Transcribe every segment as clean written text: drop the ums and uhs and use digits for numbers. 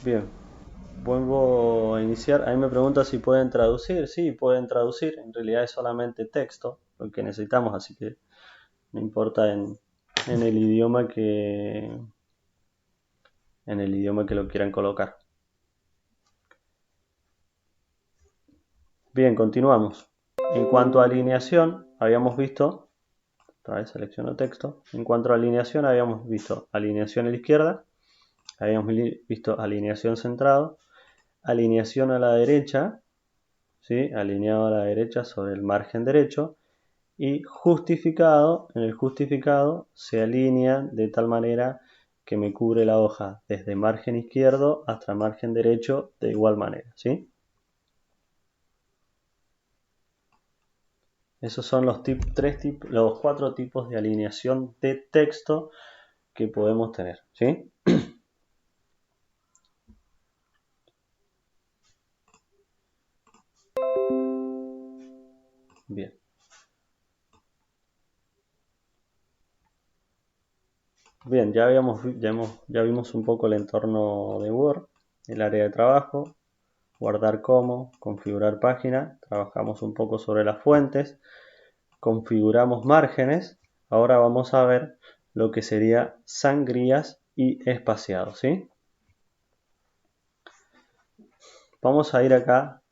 Bien, vuelvo a iniciar. Ahí me pregunta si pueden traducir. Sí, pueden traducir. En realidad es solamente texto lo que necesitamos, así que no importa en el idioma en el idioma que lo quieran colocar. Bien, continuamos. En cuanto a alineación, habíamos visto, otra vez selecciono texto. En cuanto a alineación, habíamos visto alineación a la izquierda, habíamos visto alineación centrado, alineación a la derecha, ¿sí? Alineado a la derecha sobre el margen derecho, y justificado, en el justificado se alinea de tal manera que me cubre la hoja desde margen izquierdo hasta margen derecho de igual manera, ¿sí? Esos son los cuatro tipos de alineación de texto que podemos tener, ¿sí? Bien. Bien, ya vimos un poco el entorno de Word, el área de trabajo, guardar como, configurar página, trabajamos un poco sobre las fuentes, configuramos márgenes. Ahora vamos a ver lo que sería sangrías y espaciado, ¿sí? Vamos a ir acá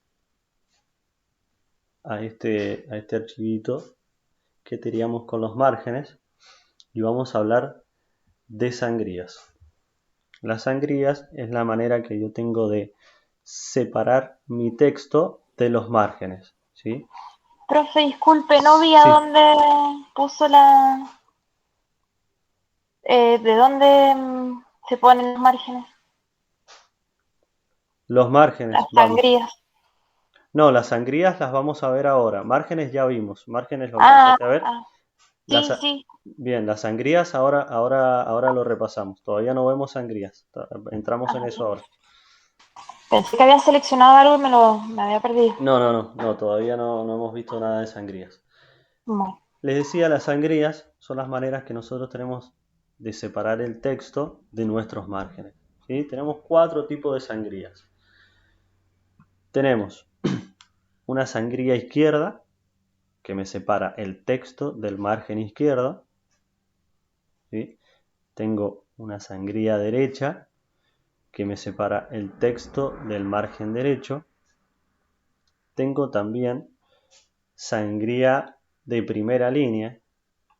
a este archivito que teníamos con los márgenes y vamos a hablar de sangrías. Las sangrías es la manera que yo tengo de separar mi texto de los márgenes, ¿sí? Profe, disculpe, no vi a Sí, dónde puso la... ¿de dónde se ponen los márgenes? los Las márgenes, vamos. sangrías. No, las sangrías las vamos a ver ahora. Márgenes ya vimos. Márgenes lo Ah, alcanzaste a ver. ah, Las, sí, sí. bien, las sangrías ahora lo repasamos. Todavía no vemos sangrías. Entramos en Ah, eso ahora. pensé que había seleccionado algo y me había perdido. No, todavía no hemos visto nada de sangrías. Bueno, Les decía, las sangrías son las maneras que nosotros tenemos de separar el texto de nuestros márgenes, ¿sí? Tenemos cuatro tipos de sangrías. Tenemos una sangría izquierda, que me separa el texto del margen izquierdo, ¿sí? Tengo una sangría derecha, que me separa el texto del margen derecho. Tengo también sangría de primera línea,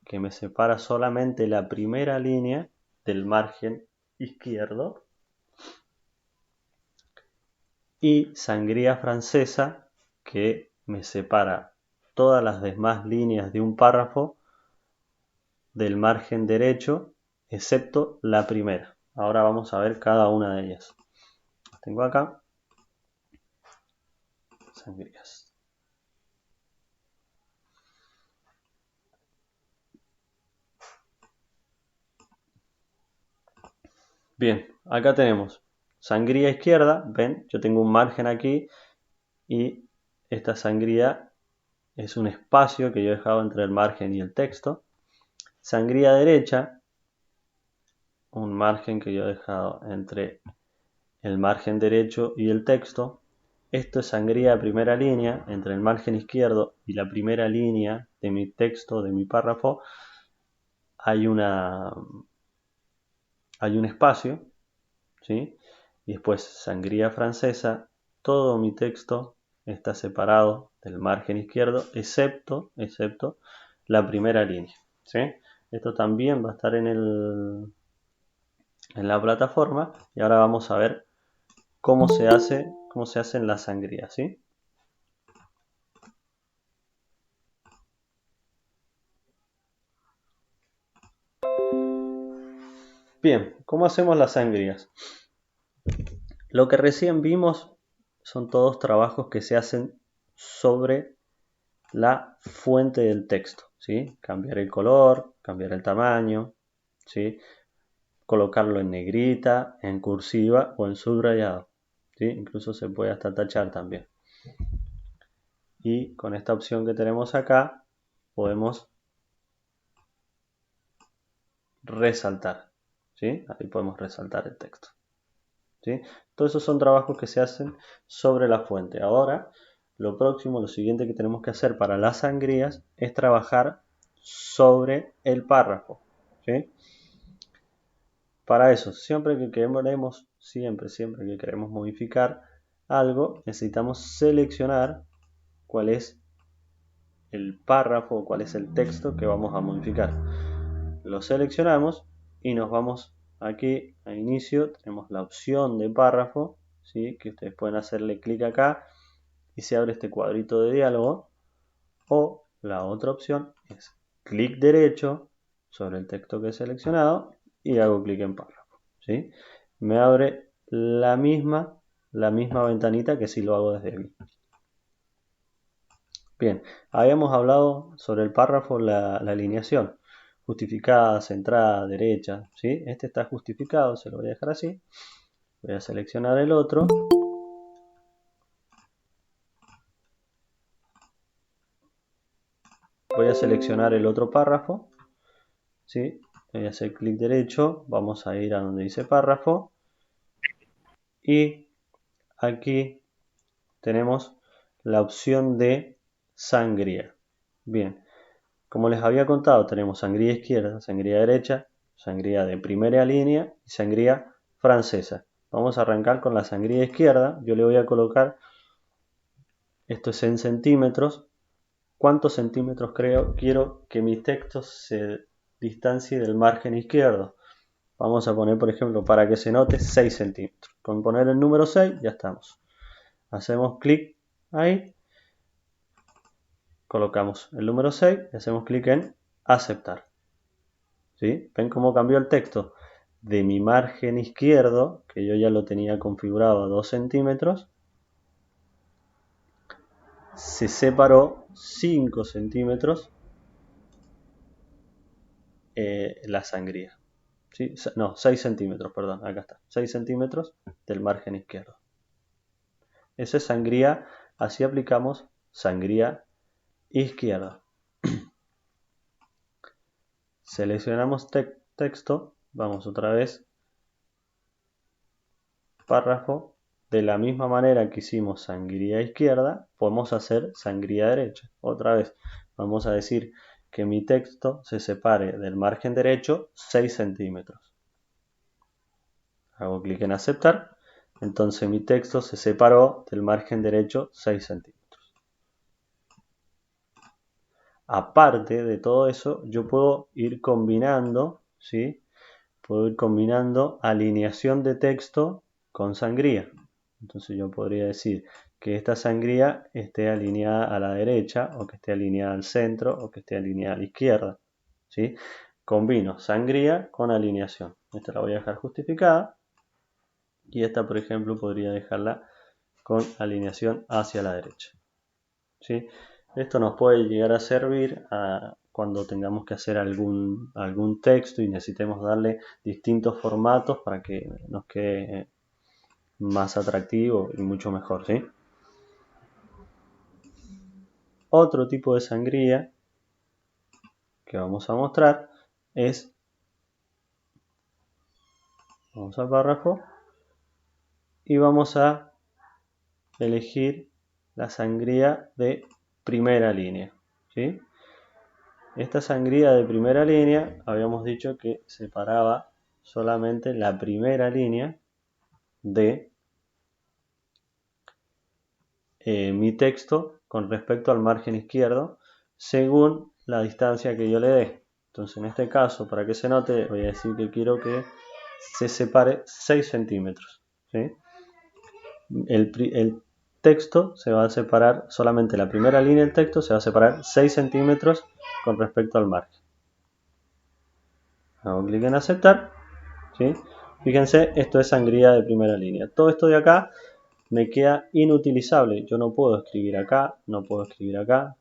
que me separa solamente la primera línea del margen izquierdo. Y sangría francesa, que me separa todas las demás líneas de un párrafo del margen derecho, excepto la primera. Ahora vamos a ver cada una de ellas. Tengo acá sangrías. Bien, acá tenemos sangría izquierda. Ven, yo tengo un margen aquí y esta sangría es un espacio que yo he dejado entre el margen y el texto. Sangría derecha, un margen que yo he dejado entre el margen derecho y el texto. Esto es sangría de primera línea, entre el margen izquierdo y la primera línea de mi texto, de mi párrafo, hay hay un espacio, ¿sí? Y después sangría francesa, todo mi texto está separado del margen izquierdo, excepto la primera línea, ¿sí? Esto también va a estar en la plataforma y ahora vamos a ver cómo se hacen las sangrías, ¿sí? Bien, ¿cómo hacemos las sangrías? Lo que recién vimos son todos trabajos que se hacen sobre la fuente del texto, ¿sí? Cambiar el color, cambiar el tamaño, ¿sí? Colocarlo en negrita, en cursiva o en subrayado, ¿sí? Incluso se puede hasta tachar también. Y con esta opción que tenemos acá podemos resaltar, ¿sí? Ahí podemos resaltar el texto, ¿sí? Todos esos son trabajos que se hacen sobre la fuente. Ahora, lo próximo, lo siguiente que tenemos que hacer para las sangrías es trabajar sobre el párrafo, ¿sí? Para eso, siempre que queremos modificar algo, necesitamos seleccionar cuál es el párrafo, cuál es el texto que vamos a modificar. Lo seleccionamos y nos vamos aquí a inicio, tenemos la opción de párrafo, ¿sí? Que ustedes pueden hacerle clic acá y se abre este cuadrito de diálogo, o la otra opción es clic derecho sobre el texto que he seleccionado y hago clic en párrafo, ¿sí? Me abre la misma ventanita que si lo hago desde aquí. Bien, habíamos hablado sobre el párrafo, la alineación justificada, centrada, derecha, ¿sí? Este está justificado, se lo voy a dejar así. Voy a seleccionar el otro. Voy a seleccionar el otro párrafo, ¿sí? Voy a hacer clic derecho, vamos a ir a donde dice párrafo y aquí tenemos la opción de sangría. Bien, como les había contado, tenemos sangría izquierda, sangría derecha, sangría de primera línea y sangría francesa. Vamos a arrancar con la sangría izquierda. Yo le voy a colocar, esto es en centímetros, cuántos centímetros quiero que mi texto se distancie del margen izquierdo. Vamos a poner, por ejemplo, para que se note 6 centímetros. Con poner el número 6 ya estamos. Hacemos clic ahí, colocamos el número 6 y hacemos clic en aceptar. ¿Sí? ¿Ven cómo cambió el texto? De mi margen izquierdo, que yo ya lo tenía configurado a 2 centímetros, se separó 5 centímetros la sangría. ¿Sí? No, 6 centímetros, perdón, acá está. 6 centímetros del margen izquierdo. Esa es sangría, así aplicamos sangría izquierda. Seleccionamos texto, vamos otra vez, párrafo. De la misma manera que hicimos sangría izquierda, podemos hacer sangría derecha. Otra vez, vamos a decir que mi texto se separe del margen derecho 6 centímetros. Hago clic en aceptar. Entonces mi texto se separó del margen derecho 6 centímetros. Aparte de todo eso, yo puedo ir combinando, ¿sí? Puedo ir combinando alineación de texto con sangría. Entonces yo podría decir que esta sangría esté alineada a la derecha, o que esté alineada al centro, o que esté alineada a la izquierda, ¿sí? Combino sangría con alineación. Esta la voy a dejar justificada. Y esta, por ejemplo, podría dejarla con alineación hacia la derecha, ¿sí? Esto nos puede llegar a servir cuando tengamos que hacer algún texto y necesitemos darle distintos formatos para que nos quede más atractivo y mucho mejor, ¿sí? Otro tipo de sangría que vamos a mostrar es, vamos al párrafo y vamos a elegir la sangría de primera línea, ¿sí? Esta sangría de primera línea habíamos dicho que separaba solamente la primera línea de mi texto con respecto al margen izquierdo según la distancia que yo le dé. Entonces en este caso, para que se note, voy a decir que quiero que se separe 6 centímetros, ¿sí? El texto se va a separar, solamente la primera línea del texto se va a separar 6 centímetros con respecto al margen. Hago clic en aceptar, ¿sí? Fíjense, esto es sangría de primera línea. Todo esto de acá me queda inutilizable. Yo no puedo escribir acá, no puedo escribir acá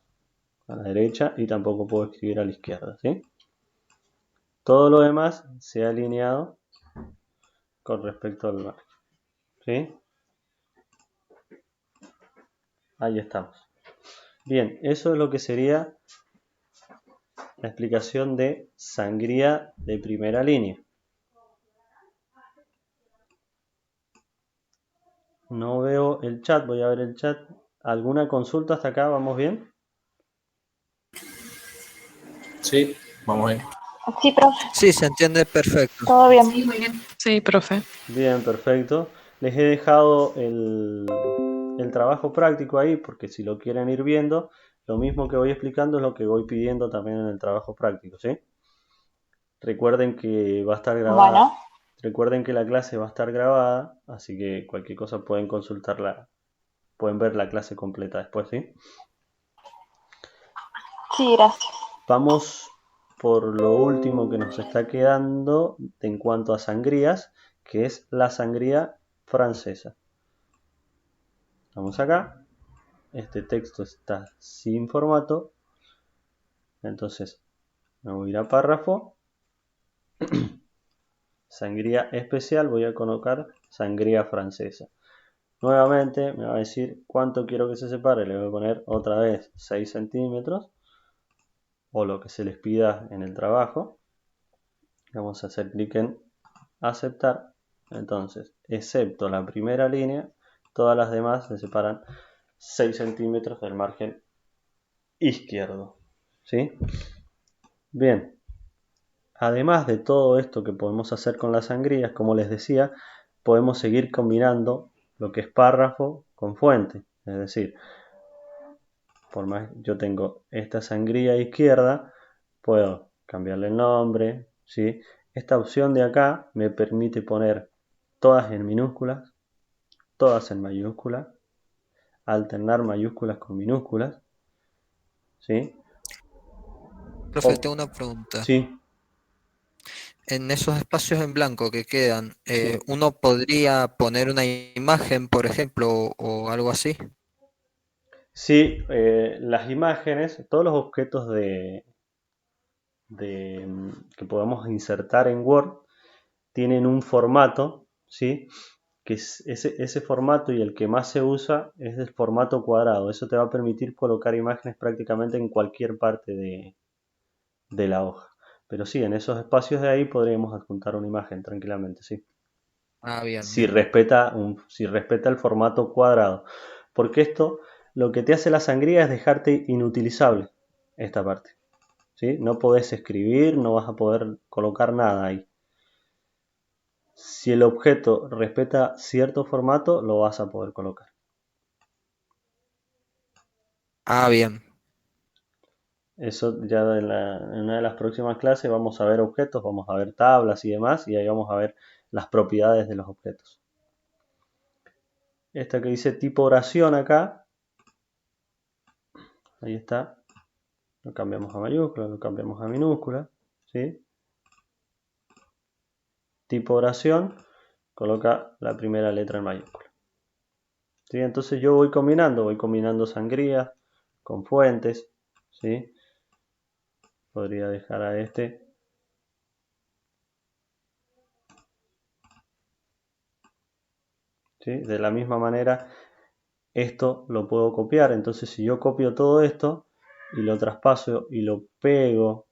a la derecha y tampoco puedo escribir a la izquierda, ¿sí? Todo lo demás se ha alineado con respecto al margen, ¿sí? Ahí estamos. Bien, eso es lo que sería la explicación de sangría de primera línea. No veo el chat, voy a ver el chat. ¿Alguna consulta hasta acá? ¿Vamos bien? Sí, vamos bien. Sí, profe, Sí, se entiende perfecto. todo bien. Sí, muy bien. Sí, profe. Bien, perfecto. Les he dejado el trabajo práctico ahí porque si lo quieren ir viendo, lo mismo que voy explicando es lo que voy pidiendo también en el trabajo práctico, ¿sí? Recuerden que va a estar grabada. Bueno, Recuerden que la clase va a estar grabada, así que cualquier cosa pueden consultarla, pueden ver la clase completa después, ¿sí? sí, gracias. Vamos por lo último que nos está quedando en cuanto a sangrías, que es la sangría francesa. Vamos acá. Este texto está sin formato. Entonces me voy a ir a párrafo. Sangría especial, voy a colocar sangría francesa. Nuevamente me va a decir cuánto quiero que se separe. Le voy a poner otra vez 6 centímetros o lo que se les pida en el trabajo. Vamos a hacer clic en aceptar. Entonces, excepto la primera línea, todas las demás se separan 6 centímetros del margen izquierdo. ¿Sí? Bien. Además de todo esto que podemos hacer con las sangrías, como les decía, podemos seguir combinando lo que es párrafo con fuente. Es decir, por más yo tengo esta sangría izquierda, puedo cambiarle el nombre, ¿sí? Esta opción de acá me permite poner todas en minúsculas, todas en mayúsculas, alternar mayúsculas con minúsculas, ¿sí? Profe, tengo una pregunta. Sí, En esos espacios en blanco que quedan, sí. ¿uno podría poner una imagen, por ejemplo, o algo así? Sí, las imágenes, todos los objetos que podamos insertar en Word tienen un formato, ¿sí? Que es ese formato y el que más se usa es el formato cuadrado. Eso te va a permitir colocar imágenes prácticamente en cualquier parte de la hoja. Pero sí, en esos espacios de ahí podríamos adjuntar una imagen tranquilamente, sí. Ah, bien, Si bien. respeta, si respeta el formato cuadrado. Porque esto lo que te hace la sangría es dejarte inutilizable esta parte. ¿Sí? No podés escribir, no vas a poder colocar nada ahí. Si el objeto respeta cierto formato, lo vas a poder colocar. Ah, bien. Eso ya en una de las próximas clases vamos a ver objetos, vamos a ver tablas y demás, y ahí vamos a ver las propiedades de los objetos. Esta que dice tipo oración acá, ahí está, lo cambiamos a mayúscula, lo cambiamos a minúscula, ¿sí? Tipo oración, coloca la primera letra en mayúscula. ¿Sí? Entonces yo voy combinando sangría con fuentes, ¿sí? Podría dejar a este. ¿Sí? De la misma manera, esto lo puedo copiar. Entonces, si yo copio todo esto y lo traspaso y lo pego,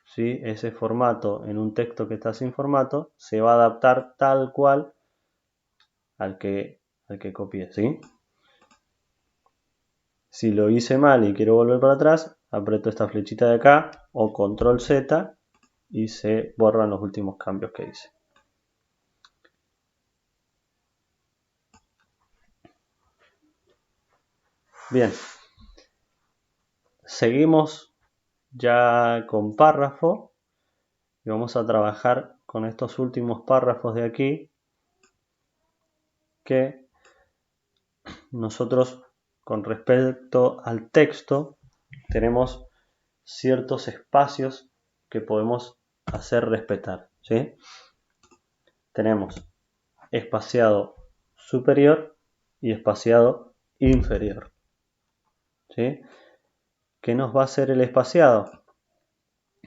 ¿sí? Ese formato en un texto que está sin formato, se va a adaptar tal cual al que copié. ¿Sí? Si lo hice mal y quiero volver para atrás, aprieto esta flechita de acá o control Z y se borran los últimos cambios que hice. Bien, seguimos ya con párrafo y vamos a trabajar con estos últimos párrafos de aquí que nosotros con respecto al texto tenemos ciertos espacios que podemos hacer respetar, ¿sí? Tenemos espaciado superior y espaciado inferior, ¿sí? ¿Qué nos va a hacer el espaciado?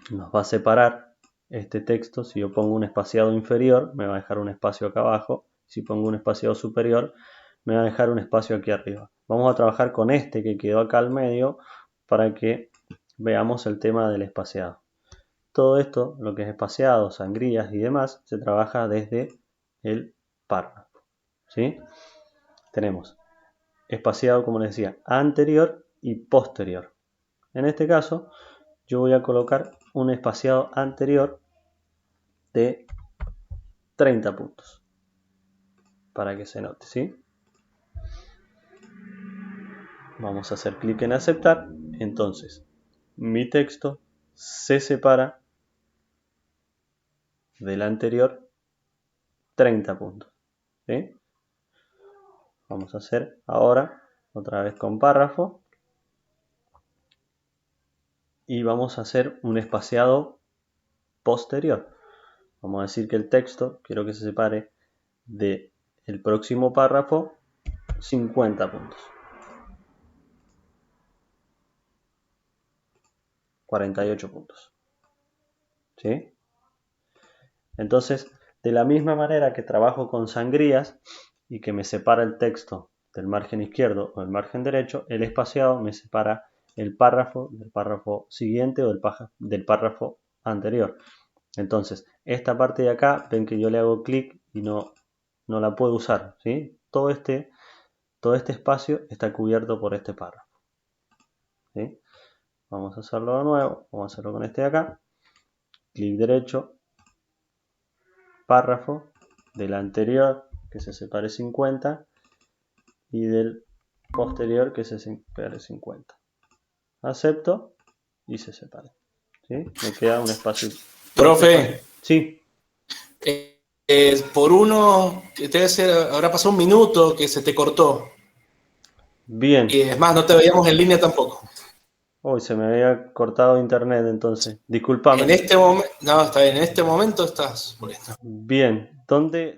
Nos va a separar este texto. Si yo pongo un espaciado inferior, me va a dejar un espacio acá abajo. Si pongo un espaciado superior, me va a dejar un espacio aquí arriba. Vamos a trabajar con este que quedó acá al medio para que veamos el tema del espaciado. Todo esto, lo que es espaciado, sangrías y demás, se trabaja desde el párrafo, ¿sí? tenemos espaciado, como les decía, anterior y posterior. En este caso, yo voy a colocar un espaciado anterior de 30 puntos para que se note, ¿sí? Vamos a hacer clic en aceptar. Entonces, mi texto se separa del anterior 30 puntos, ¿sí? Vamos a hacer ahora otra vez con párrafo y vamos a hacer un espaciado posterior. Vamos a decir que el texto quiero que se separe del próximo párrafo 50 puntos. 48 puntos. ¿Sí? Entonces, de la misma manera que trabajo con sangrías y que me separa el texto del margen izquierdo o del margen derecho, el espaciado me separa el párrafo del párrafo siguiente o del párrafo anterior. Entonces, esta parte de acá, ven que yo le hago clic y no la puedo usar, ¿sí? Todo este espacio está cubierto por este párrafo, ¿sí? Vamos a hacerlo de nuevo, vamos a hacerlo con este de acá, clic derecho, párrafo, del anterior que se separe 50 y del posterior que se separe 50. Acepto y se separa, ¿sí? Me queda un espacio. Profe. Sí. Por uno, habrá pasado un minuto que se te cortó. Bien. Y es más, no te veíamos en línea tampoco. Hoy se me había cortado internet, entonces. Disculpame. En este momento, no, está bien, en este momento estás muriendo. Bien. ¿Dónde